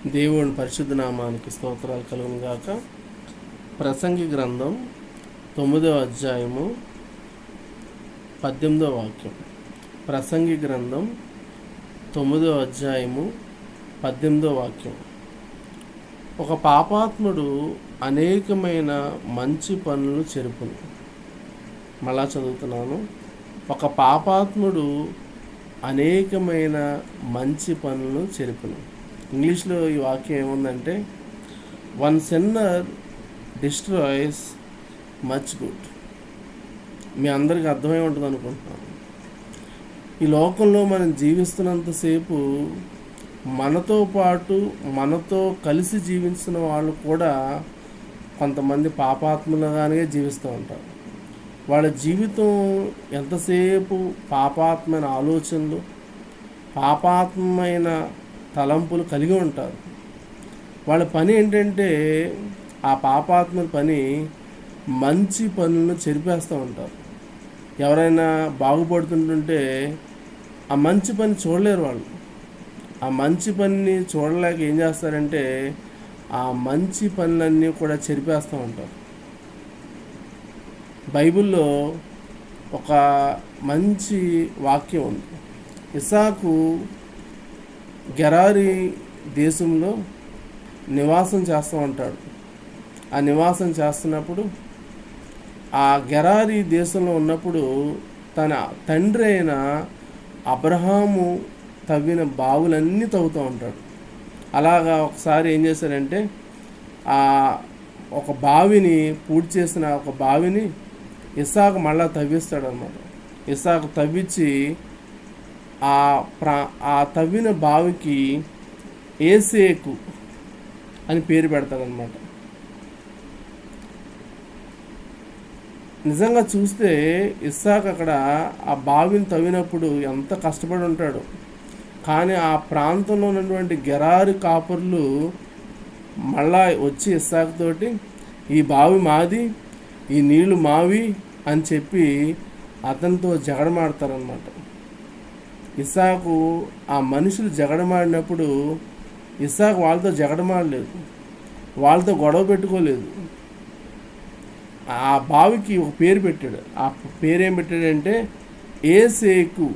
దేవుని పరిశుద్ధ నామానికి స్తోత్రాలు కలుగును గాక. ప్రసంగి గ్రంథం 9వ అధ్యాయము 18వ వాక్యం. ప్రసంగి గ్రంథం 9వ అధ్యాయము 18వ వాక్యం. ఒక పాపాత్ముడు అనేకమైన మంచి పనులు చెరుపును. మళ్ళా చదువుతున్నాను. ఒక పాపాత్ముడు అనేకమైన మంచి పనులు చెరుపును. ఇంగ్లీష్లో ఈ వాక్యం ఏముందంటే, one sinner destroys much good. మీ అందరికీ అర్థమై ఉంటుంది అనుకుంటున్నాను. ఈ లోకంలో మనం జీవిస్తున్నంతసేపు మనతో పాటు మనతో కలిసి జీవించిన వాళ్ళు కూడా కొంతమంది పాపాత్ములుగానే జీవిస్తూ ఉంటారు. వాళ్ళ జీవితం ఎంతసేపు పాపాత్మైన ఆలోచనలు, పాపాత్మైన తలంపులు కలిగి ఉంటారు. వాళ్ళ పని ఏంటంటే, ఆ పాపాత్మ పని మంచి పనులను చెరిపేస్తూ ఉంటారు. ఎవరైనా బాగుపడుతుంటుంటే ఆ మంచి పని చూడలేరు వాళ్ళు. ఆ మంచి పనిని చూడలేక ఏం చేస్తారంటే, ఆ మంచి పనులన్నీ కూడా చెరిపేస్తూ ఉంటారు. బైబిల్లో ఒక మంచి వాక్యం ఉంది. ఇస్సాకు గెరారీ దేశంలో నివాసం చేస్తూ ఉంటాడు. ఆ నివాసం చేస్తున్నప్పుడు, ఆ గెరారీ దేశంలో ఉన్నప్పుడు తన తండ్రి అయిన అబ్రహాము తవ్విన బావులన్నీ తవ్వుతూ ఉంటాడు. అలాగా ఒకసారి ఏం చేశారంటే, ఒక బావిని పూర్తి చేసిన ఒక బావిని ఇస్సాకు మళ్ళా తవ్విస్తాడు అన్నమాట. ఇస్సాకు తవ్వించి ఆ తవ్విన బావికి ఏసేకు అని పేరు పెడతాడనమాట. నిజంగా చూస్తే ఇస్సాకు అక్కడ ఆ బావిని తవ్వినప్పుడు ఎంత కష్టపడి ఉంటాడు. కానీ ఆ ప్రాంతంలో ఉన్నటువంటి గెరారు కాపర్లు మళ్ళా వచ్చి ఇస్సాకు తోటి, ఈ బావి మాది, ఈ నీళ్లు మావి అని చెప్పి అతనితో జగడమాడతారనమాట. ఇస్సాకు ఆ మనుషులు జగడమాడినప్పుడు ఇస్సాకు వాళ్ళతో జగడమాడలేదు, వాళ్ళతో గొడవ పెట్టుకోలేదు. ఆ బావికి ఒక పేరు పెట్టాడు. ఆ పేరు ఏం పెట్టాడంటే ఏసేకు.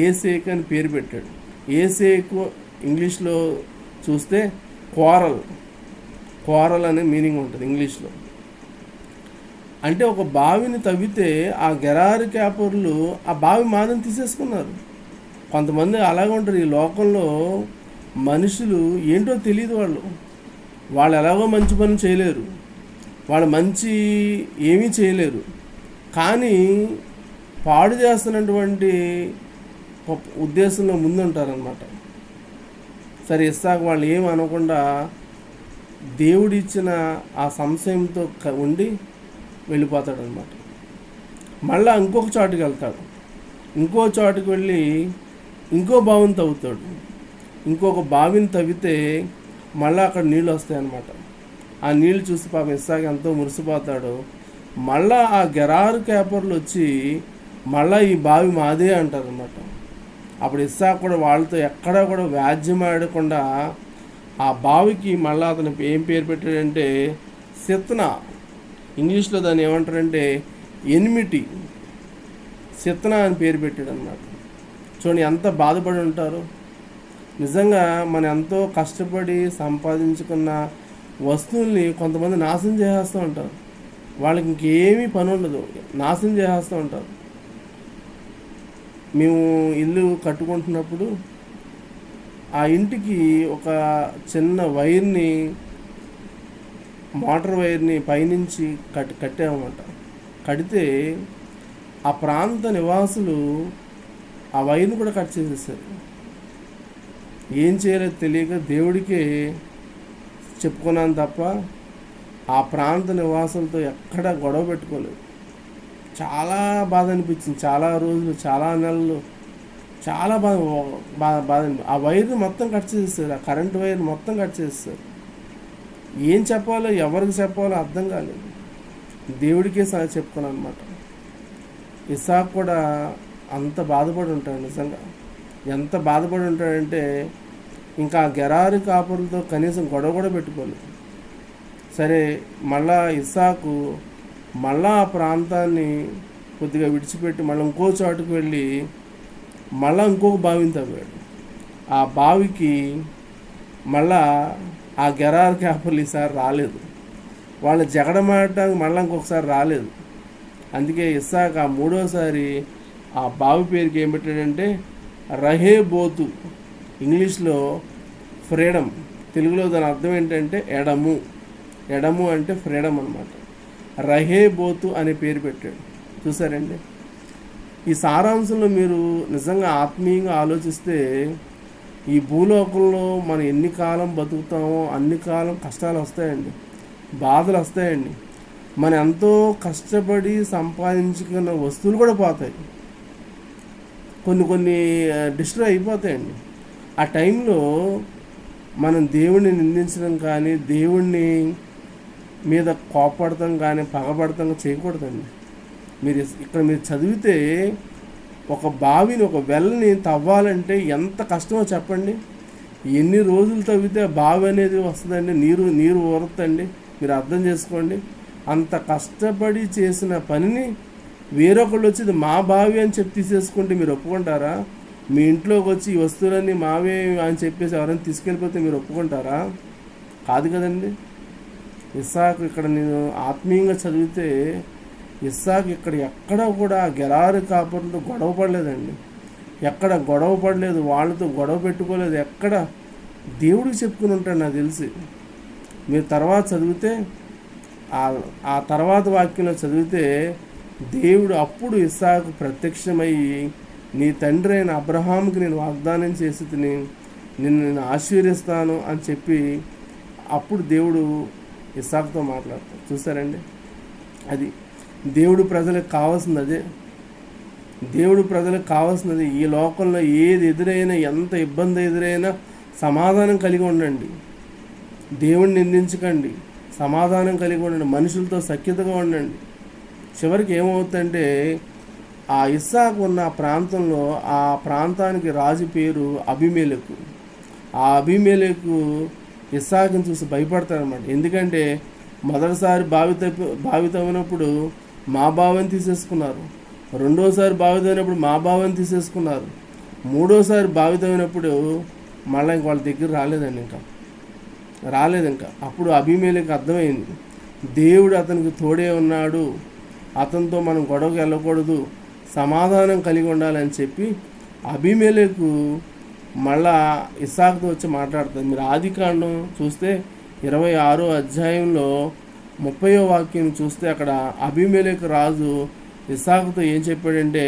ఏసేకు అని పేరు పెట్టాడు. ఏసేకు ఇంగ్లీష్లో చూస్తే కోరల్ అనే మీనింగ్ ఉంటుంది ఇంగ్లీష్లో. అంటే ఒక బావిని తవ్వితే ఆ గెరారి కాపర్లు ఆ బావి మాదని తీసేసుకున్నారు. కొంతమంది అలాగే ఉంటారు. ఈ లోకంలో మనుషులు ఏంటో తెలియదు. వాళ్ళు ఎలాగో మంచి పని చేయలేరు, వాళ్ళు మంచి ఏమీ చేయలేరు, కానీ పాడు చేస్తున్నటువంటి ఉద్దేశంలో ముందుంటారనమాట. సరే, ఇస్సాకు వాళ్ళు ఏమి అనకుండా దేవుడిచ్చిన ఆ సంశయంతో ఉండి వెళ్ళిపోతాడనమాట. మళ్ళీ ఇంకొక చోటుకి వెళ్తాడు. ఇంకో చోటుకి వెళ్ళి ఇంకో బావిని తవ్వుతాడు. ఇంకొక బావిని తవ్వితే మళ్ళీ అక్కడ నీళ్ళు వస్తాయన్నమాట. ఆ నీళ్ళు చూసి పాపం ఇస్సాకు ఎంతో మురిసిపోతాడు. మళ్ళీ ఆ గెరారు కాపర్లు వచ్చి మళ్ళీ ఈ బావి మాదే అంటారనమాట. అప్పుడు ఇస్సాకు కూడా వాళ్ళతో ఎక్కడా కూడా వ్యాజ్యం ఆడకుండా ఆ బావికి మళ్ళీ అతను ఏం పేరు పెట్టాడంటే సిత్నా. ఇంగ్లీష్లో దాన్ని ఏమంటారంటే ఎనిమిటి, సిత్నా అని పేరు పెట్టాడు అన్నమాట. చూడండి ఎంత బాధపడి ఉంటారు. నిజంగా మనం ఎంతో కష్టపడి సంపాదించుకున్న వస్తువుల్ని కొంతమంది నాశనం చేసేస్తూ ఉంటారు. వాళ్ళకి ఇంకేమీ పని ఉండదు, నాశనం చేసేస్తూ ఉంటారు. మేము ఇల్లు కట్టుకుంటున్నప్పుడు ఆ ఇంటికి ఒక చిన్న వైర్ని, మోటార్ వైర్ని పైనుంచి కట్టామన్నమాట. కడితే ఆ ప్రాంత నివాసులు ఆ వైర్ని కూడా కట్ చేసేసారు. ఏం చేయలేదు తెలియక దేవుడికే చెప్పుకున్నాను తప్ప ఆ ప్రాంత నివాసులతో ఎక్కడా గొడవ పెట్టుకోలేదు. చాలా బాధ అనిపించింది. చాలా రోజులు, చాలా నెలలు చాలా బాధ. ఆ వైర్ని మొత్తం కట్ చేసేస్తారు. ఆ కరెంటు వైర్ మొత్తం కట్ చేసేస్తారు. ఏం చెప్పాలో ఎవరికి చెప్పాలో అర్థం కాలేదు. దేవుడికే చెప్పుకున్నాను అనమాట. ఇస్సాకు కూడా అంత బాధపడి ఉంటాడు. నిజంగా ఎంత బాధపడి ఉంటాడంటే, ఇంకా గెరారు కాపులతో కనీసం గొడవ కూడా పెట్టుకోలేదు. సరే, మళ్ళా ఇస్సాకు మళ్ళా ఆ ప్రాంతాన్ని కొద్దిగా విడిచిపెట్టి మళ్ళీ ఇంకో చోటుకు వెళ్ళి మళ్ళీ ఇంకొక బావిని తవ్వాడు. ఆ బావికి మళ్ళా ఆ గెరారు కాపులు ఈసారి రాలేదు. వాళ్ళు జగడమాడటానికి మళ్ళీ ఇంకొకసారి రాలేదు. అందుకే ఇస్సాకు ఆ మూడోసారి ఆ బావి పేరుకి ఏం పెట్టాడంటే రహేబోతు, ఇంగ్లీష్లో ఫ్రీడమ్, తెలుగులో దాని అర్థం ఏంటంటే ఎడము. ఎడము అంటే ఫ్రీడమ్ అనమాట. రహేబోతు అనే పేరు పెట్టాడు. చూసారండి, ఈ సారాంశంలో మీరు నిజంగా ఆత్మీయంగా ఆలోచిస్తే ఈ భూలోకంలో మనం ఎన్ని కాలం బతుకుతామో అన్ని కాలం కష్టాలు వస్తాయండి, బాధలు వస్తాయండి. మనం ఎంతో కష్టపడి సంపాదించుకున్న వస్తువులు కూడా పోతాయి, కొన్ని డిస్ట్రాయ్ అయిపోతాయండి. ఆ టైంలో మనం దేవుణ్ణి నిందించడం కానీ దేవుణ్ణి మీద కోపడతాం కానీ పగబడతాం చేయకూడదండి. మీరు చదివితే ఒక బావిని, ఒక వెల్ని తవ్వాలంటే ఎంత కష్టమో చెప్పండి. ఎన్ని రోజులు తవ్వితే బావి అనేది వస్తుందండి, నీరు ఊరుతుందండి. మీరు అర్థం చేసుకోండి. అంత కష్టపడి చేసిన పనిని వేరొకళ్ళు వచ్చి ఇది మా బావి అని చెప్పి తీసేసుకుంటే మీరు ఒప్పుకుంటారా? మీ ఇంట్లోకి వచ్చి ఈ వస్తువులన్నీ మావే అని చెప్పేసి ఎవరైనా తీసుకెళ్ళిపోతే మీరు ఒప్పుకుంటారా? కాదు కదండి. ఇస్సాకు ఇక్కడ నేను ఆత్మీయంగా చదివితే ఇస్సాకు ఇక్కడ ఎక్కడ కూడా గెరారు కాపులతో గొడవ పడలేదండి. ఎక్కడ గొడవ పడలేదు, వాళ్ళతో గొడవ పెట్టుకోలేదు. ఎక్కడ దేవుడికి చెప్పుకుని ఉంటాడు నాకు తెలిసి. మీరు తర్వాత చదివితే ఆ తర్వాత వాక్యంలో చదివితే దేవుడు అప్పుడు ఇస్సాకు ప్రత్యక్షమయ్యి నీ తండ్రి అయిన అబ్రహాముకి నేను వాగ్దానం చేసి నేను ఆశీర్వదిస్తాను అని చెప్పి అప్పుడు దేవుడు ఇస్సాకుతో మాట్లాడతాడు. చూసారండి, అది దేవుడు ప్రజలకు కావాల్సింది. అదే దేవుడు ప్రజలకు కావాల్సినది. ఈ లోకంలో ఏది ఎదురైనా, ఎంత ఇబ్బంది ఎదురైనా సమాధానం కలిగి ఉండండి. దేవుడిని నిందించకండి, సమాధానం కలిగి ఉండండి, మనుషులతో సఖ్యతగా ఉండండి. చివరికి ఏమవుతుందంటే ఆ ఇస్సాకు ఉన్న ప్రాంతంలో ఆ ప్రాంతానికి రాజు పేరు అబీమెలెకు. ఆ అబీమెలెకు ఇస్సాకుని చూసి భయపడతారనమాట. ఎందుకంటే మొదటిసారి బావి తవ్వినప్పుడు మా బావని తీసేసుకున్నారు, రెండోసారి బావి తవ్వినప్పుడు మా బావని తీసేసుకున్నారు, మూడోసారి బావి తవ్వినప్పుడు మళ్ళీ ఇంక వాళ్ళ దగ్గర రాలేదు ఇంకా. అప్పుడు అబీమెలెకు అర్థమైంది దేవుడు అతనికి తోడే ఉన్నాడు, అతనితో మనం గొడవకి వెళ్ళకూడదు, సమాధానం కలిగి ఉండాలని చెప్పి అబీమెలెకు మళ్ళా ఇస్సాకుతో వచ్చి మాట్లాడుతుంది. మీరు ఆదికాండం చూస్తే 26వ అధ్యాయంలో 30వ వాక్యం చూస్తే అక్కడ అబీమెలెకు రాజు ఇస్సాకుతో ఏం చెప్పాడంటే,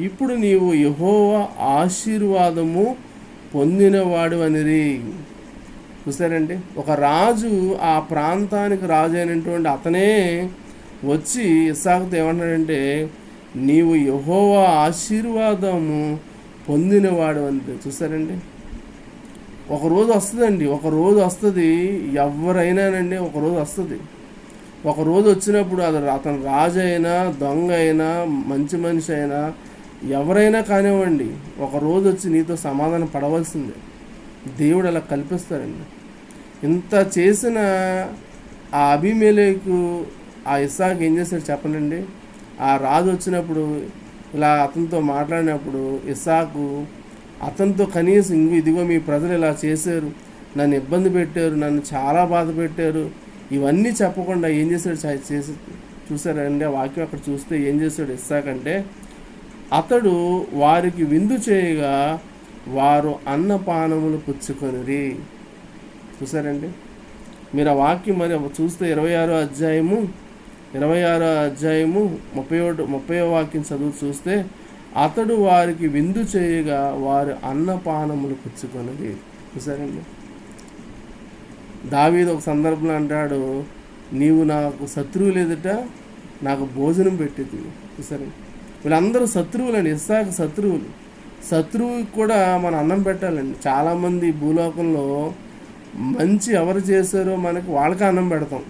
ఇప్పుడు నీవు యెహోవా ఆశీర్వాదము పొందినవాడు అనిరి. చూసారండి, ఒక రాజు ఆ ప్రాంతానికి రాజు అయినటువంటి అతనే వచ్చి ఇస్సాకుతో ఏమంటాడంటే నీవు యెహోవా ఆశీర్వాదము పొందినవాడు అంటే. చూసారండి, ఒకరోజు వస్తుంది, ఎవరైనానండి ఒకరోజు వస్తుంది. ఒకరోజు వచ్చినప్పుడు అది అతను రాజు అయినా, దొంగ అయినా, మంచి మనిషి అయినా, ఎవరైనా కానివ్వండి, ఒకరోజు వచ్చి నీతో సమాధానం పడవలసిందే. దేవుడు అలా కల్పిస్తాడండి. ఇంత చేసిన ఆ అబీమెలెకు ఆ ఇస్సాకు ఏం చేశాడు చెప్పనండి. ఆ రాజు వచ్చినప్పుడు ఇలా అతనితో మాట్లాడినప్పుడు ఇస్సాకు అతనితో కనీసం ఇదిగో మీ ప్రజలు ఇలా చేశారు, నన్ను ఇబ్బంది పెట్టారు, నన్ను చాలా బాధ పెట్టారు, ఇవన్నీ చెప్పకుండా ఏం చేశాడు చూసారండి. ఆ వాక్యం అక్కడ చూస్తే ఏం చేశాడు ఇస్సాకు అంటే, అతడు వారికి విందు చేయగా వారు అన్నపానములు పుచ్చుకొనిరి. చూసారండి, మీరు ఆ వాక్యం మరి చూస్తే 26వ అధ్యాయము 30వ వాక్యం చదువు చూస్తే అతడు వారికి విందు చేయగా వారు అన్నపానములు పుచ్చుకొనిరి. చూసారండి, దావీదు ఒక సందర్భంలో అంటాడు, నీవు నాకు శత్రువులు ఎదుట నాకు భోజనం పెట్టేది. చూసారండి, వీళ్ళందరూ శత్రువులండి. ఇస్సాకు శత్రువుకి కూడా మనం అన్నం పెట్టాలండి. చాలామంది భూలోకంలో మంచి ఎవరు చేశారో మనకి వాళ్ళకే అన్నం పెడతాం,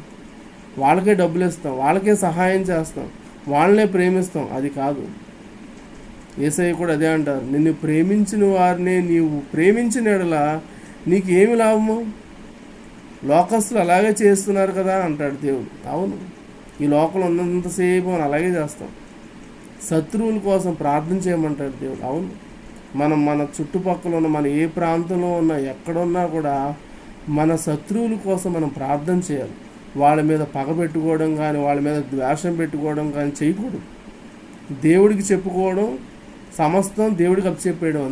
వాళ్ళకే డబ్బులు ఇస్తాం, వాళ్ళకే సహాయం చేస్తాం, వాళ్ళనే ప్రేమిస్తాం. అది కాదు. యేసయ్య కూడా అదే అంటారు, నిన్ను ప్రేమించిన వారిని నీవు ప్రేమించిన యెడల నీకు ఏమి లాభము? లోకస్తులు అలాగే చేస్తున్నారు కదా అంటాడు దేవుడు. అవును, ఈ లోకంలో ఉన్నంతసేపు మనం అలాగే చేస్తాం. శత్రువుల కోసం ప్రార్థన చేయమంటాడు దేవుడు. అవును, మన చుట్టుపక్కల ఉన్న, మన ఏ ప్రాంతంలో ఉన్నా, ఎక్కడున్నా కూడా మన శత్రువుల కోసం మనం ప్రార్థన చేయాలి. వాళ్ళ మీద పగ పెట్టుకోవడం కానీ, వాళ్ళ మీద ద్వేషం పెట్టుకోవడం కానీ చేయకూడదు. దేవుడికి చెప్పుకోవడం, సమస్తం దేవుడికి అప్పచెప్పేయడం,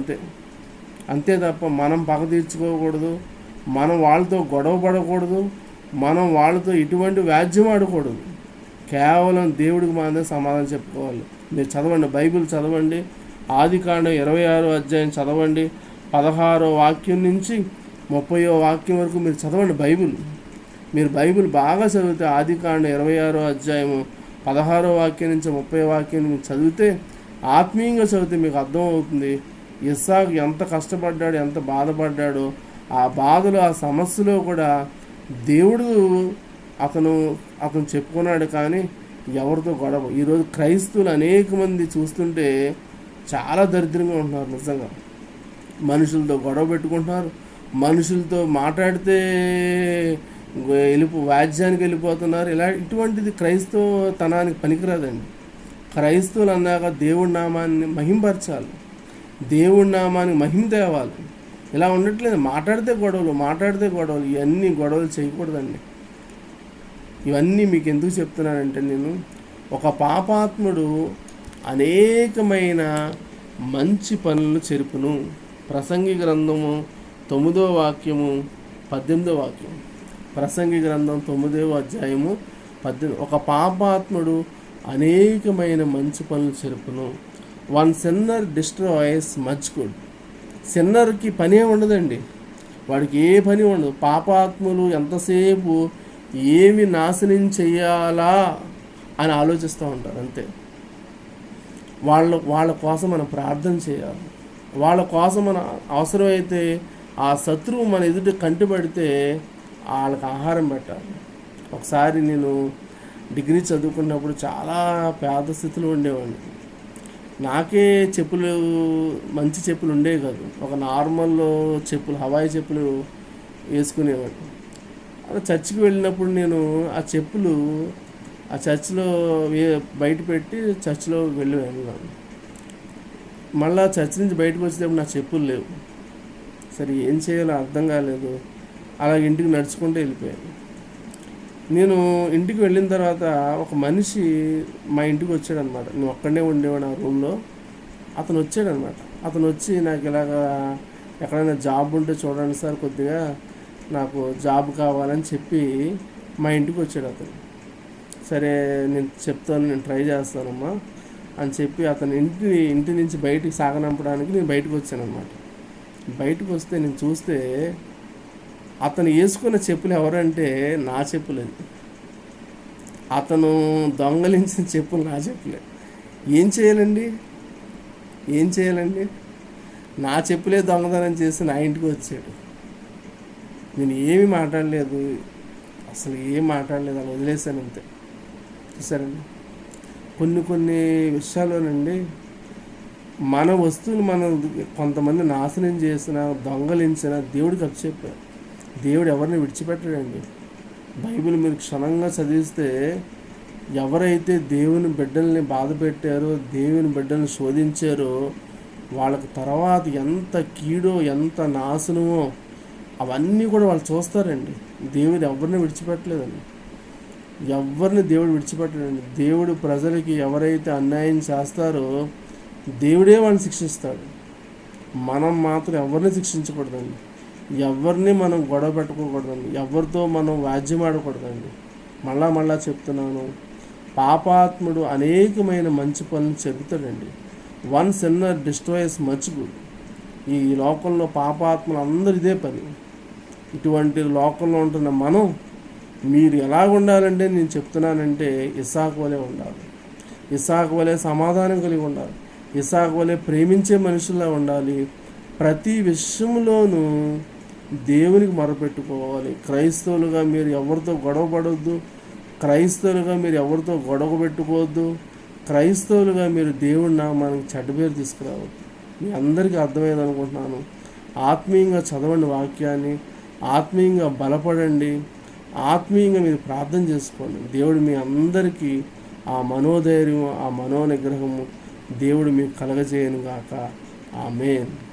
అంతే తప్ప మనం పగ తీర్చుకోకూడదు, మనం వాళ్ళతో గొడవ పడకూడదు, మనం వాళ్ళతో ఇటువంటి వ్యాజ్యం ఆడకూడదు. కేవలం దేవుడికి మాత్రమే సమాధానం చెప్పుకోవాలి. మీరు చదవండి, బైబిల్ చదవండి, ఆదికాండం 26వ అధ్యాయం చదవండి, 16వ వాక్యం నుంచి 30వ వాక్యం వరకు మీరు చదవండి బైబిల్. మీరు బైబిల్ బాగా చదివితే ఆదికాండం 26వ అధ్యాయము 16వ వాక్యం నుంచి 30వ వాక్యం మీరు చదివితే, ఆత్మీయంగా చదివితే మీకు అర్థమవుతుంది ఇస్సాకు ఎంత కష్టపడ్డాడు, ఎంత బాధపడ్డాడో. ఆ బాధలు, ఆ సమస్యలో కూడా దేవుడు అతను చెప్పుకున్నాడు, కానీ ఎవరితో గొడవ. ఈరోజు క్రైస్తవులు అనేక మంది చూస్తుంటే చాలా దరిద్రంగా ఉంటున్నారు. నిజంగా మనుషులతో గొడవ పెట్టుకుంటున్నారు, మనుషులతో మాట్లాడితే వ్యాజ్యానికి వెళ్ళిపోతున్నారు. ఇటువంటిది క్రైస్తవతనానికి పనికిరాదండి. క్రైస్తవులు అన్నాక దేవుడి నామాన్ని మహింపరచాలి, దేవుడి నామానికి మహిమ తేవాలి. ఇలా ఉండట్లేదు, మాట్లాడితే గొడవలు, ఇవన్నీ గొడవలు చేయకూడదండి. ఇవన్నీ మీకు ఎందుకు చెప్తున్నానంటే, నేను ఒక పాపాత్ముడు అనేకమైన మంచి పనులను చెరుపును. ప్రసంగి గ్రంథము 9వ వాక్యము 18వ వాక్యం. ప్రసంగి గ్రంథం 9వ అధ్యాయము 18. ఒక పాపాత్ముడు అనేకమైన మంచి పనులు చెరుపును. One sinner destroys much good. సిన్నర్కి పనే ఉండదండి, వాడికి ఏ పని ఉండదు. పాపాత్ములు ఎంతసేపు ఏమి నాశనం చెయ్యాలా అని ఆలోచిస్తూ ఉంటారు, అంతే. వాళ్ళ కోసం మనం ప్రార్థన చేయాలి. వాళ్ళ కోసం మన అవసరమైతే ఆ శత్రువు మన ఎదుట కంటిపడితే వాళ్ళకి ఆహారం పెట్టాలి. ఒకసారి నేను డిగ్రీ చదువుకున్నప్పుడు చాలా పేద స్థితిలో ఉండేవాడిని. నాకే చెప్పులు, మంచి చెప్పులు ఉండేవి కాదు. ఒక నార్మల్ చెప్పులు, హవాయి చెప్పులు వేసుకునేవాడిని. అలా చర్చికి వెళ్ళినప్పుడు నేను ఆ చెప్పులు ఆ చర్చిలో బయట పెట్టి చర్చిలో వెళ్ళాను. మళ్ళీ చర్చి నుంచి బయటకు వచ్చేటప్పుడు నా చెప్పులు లేవు. సరే ఏం చేయాలో అర్థం కాలేదు. అలా ఇంటికి నడుచుకుంటూ వెళ్ళిపోయాను. నేను ఇంటికి వెళ్ళిన తర్వాత ఒక మనిషి మా ఇంటికి వచ్చాడనమాట. నేను ఒక్కడే ఉండేవాడు ఆ రూమ్లో. అతను వచ్చాడనమాట. అతను వచ్చి నాకు ఇలాగా ఎక్కడైనా జాబ్ ఉంటే చూడండి సార్, కొద్దిగా నాకు జాబ్ కావాలని చెప్పి మా ఇంటికి వచ్చాడు అతను. సరే నేను చెప్తాను, నేను ట్రై చేస్తానమ్మా అని చెప్పి అతను ఇంటి నుంచి బయటికి సాగనంపడానికి నేను బయటకు వచ్చాను అనమాట. బయటకు వస్తే నేను చూస్తే అతను వేసుకున్న చెప్పులు ఎవరంటే నా చెప్పులే. అతను దొంగలించిన చెప్పులు నా చెప్పులే. ఏం చేయాలండి? నా చెప్పులే దొంగతనం చేసి నా ఇంటికి వచ్చాడు. నేను ఏమీ మాట్లాడలేదు, అసలు ఏం మాట్లాడలేదు, అలా వదిలేశాను అంతే. చూసారండి, కొన్ని విషయాల్లోనండి మన వస్తువులు మనం కొంతమంది నాశనం చేసిన, దొంగలించిన దేవుడికి అప్పచెప్పారు. దేవుడు ఎవరిని విడిచిపెట్టడండి. బైబిల్ మీరు క్షుణ్ణంగా చదివిస్తే ఎవరైతే దేవుని బిడ్డల్ని బాధ పెట్టారో, దేవుని బిడ్డల్ని శోధించారో, వాళ్ళకి తర్వాత ఎంత కీడో, ఎంత నాశనమో అవన్నీ కూడా వాళ్ళు చూస్తారండి. దేవుడు ఎవరిని విడిచిపెట్టలేదండి, దేవుడు విడిచిపెట్టడండి. దేవుడు ప్రజలకి ఎవరైతే అన్యాయం చేస్తారో దేవుడే వాళ్ళని శిక్షిస్తాడు. మనం మాత్రం ఎవరిని శిక్షించకూడదండి, ఎవరిని మనం గొడవ పెట్టుకోకూడదండి, ఎవరితో మనం వ్యాజ్యం ఆడకూడదండి. మళ్ళా చెప్తున్నాను, పాపాత్ముడు అనేకమైన మంచి పనులు చెబుతాడండి. One sinner destroys much good. ఈ లోకంలో పాపాత్ములు అందరూ ఇదే పని. ఇటువంటి లోకంలో ఉంటున్న మనం మీరు ఎలాగ ఉండాలంటే నేను చెప్తున్నానంటే ఇస్సాకు వలె ఉండాలి. ఇస్సాకు వలె సమాధానం కలిగి ఉండాలి. ఇస్సాకు వలె ప్రేమించే మనుషుల్లా ఉండాలి. ప్రతి విషయంలోనూ దేవునికి మొరపెట్టుకోవాలి. క్రైస్తవులుగా మీరు ఎవరితో గొడవ పడవద్దు, క్రైస్తవులుగా మీరు ఎవరితో గొడవ పెట్టుకోవద్దు, క్రైస్తవులుగా మీరు దేవుడి నామానికి చెడ్డ పేరు తీసుకురావద్దు. మీ అందరికీ అర్థమైంది అనుకుంటున్నాను. ఆత్మీయంగా చదవండి వాక్యాన్ని, ఆత్మీయంగా బలపడండి, ఆత్మీయంగా మీరు ప్రార్థన చేసుకోండి. దేవుడు మీ అందరికీ ఆ మనోధైర్యము, ఆ మనోనిగ్రహము దేవుడు మీకు కలగజేయను గాక. ఆమేన్.